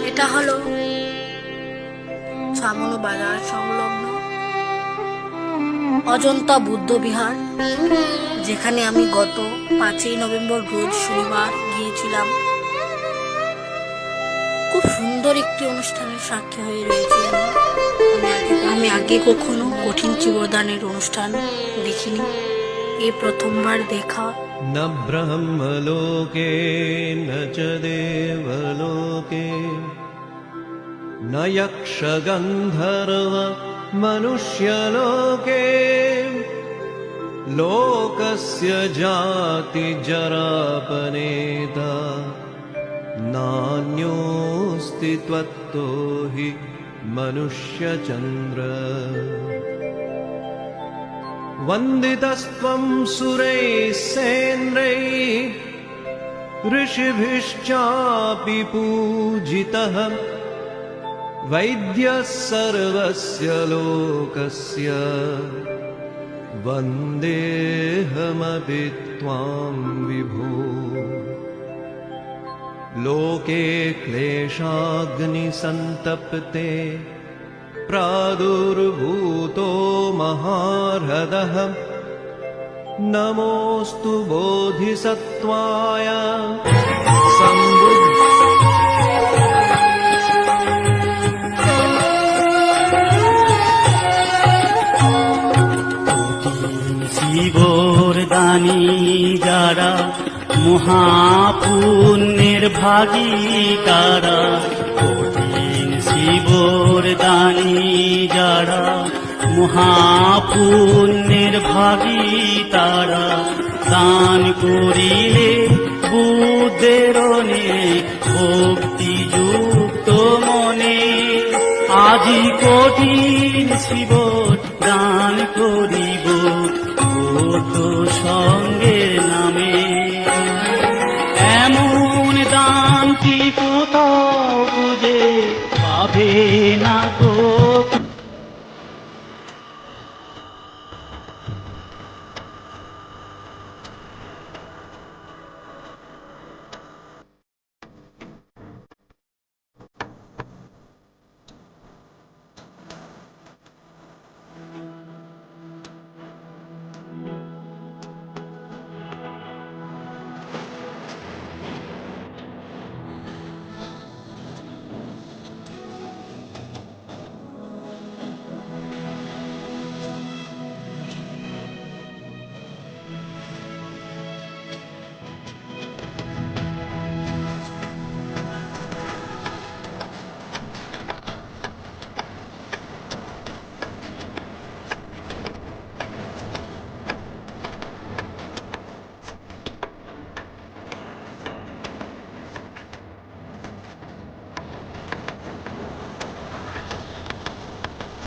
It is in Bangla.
এটা হলো ছামনু বাজার সংলগ্ন অজন্তা বুদ্ধ বিহার, যেখানে আমি গত 5ই নভেম্বর রোজ শনিবার গিয়েছিলাম। খুব সুন্দর একটি অনুষ্ঠানের সাক্ষী হয়ে রয়েছে। আমি আগে কখনো কঠিন চিবদানের অনুষ্ঠান দেখিনি, এই প্রথমবার দেখা। न ब्रह्मलोके न च देवलोके न यक्षगन्धर्व मनुष्यलोके लोकस्य जातिजरापनेता नान्योऽस्ति त्वत्तो हि मनुष्यचन्द्र। वन्दितस्त्वं सुरैः सेन्द्रैः ऋषिभिश्चापि पूजितः वैद्यः सर्वस्य लोकस्य वन्देऽहमपि त्वां विभो। लोके क्लेशाग्निसन्तप्ते प्रादुर्भूतो महारथः नमोऽस्तु बोधिसत्त्वाय শিবর দানি যারা মহাপুণ্যের ভাগী তারা, শিবর দানি যারা মহাপুণ্যের ভাগী তারা, দান করিলে বুদ্ধের ভক্তিযুক্ত মনে, আজি কঠিন শিবর দান করিব বৌদ্ধ সঙ্গের নামে। এমন দান কি কোথাও খুঁজে পাবে না গো।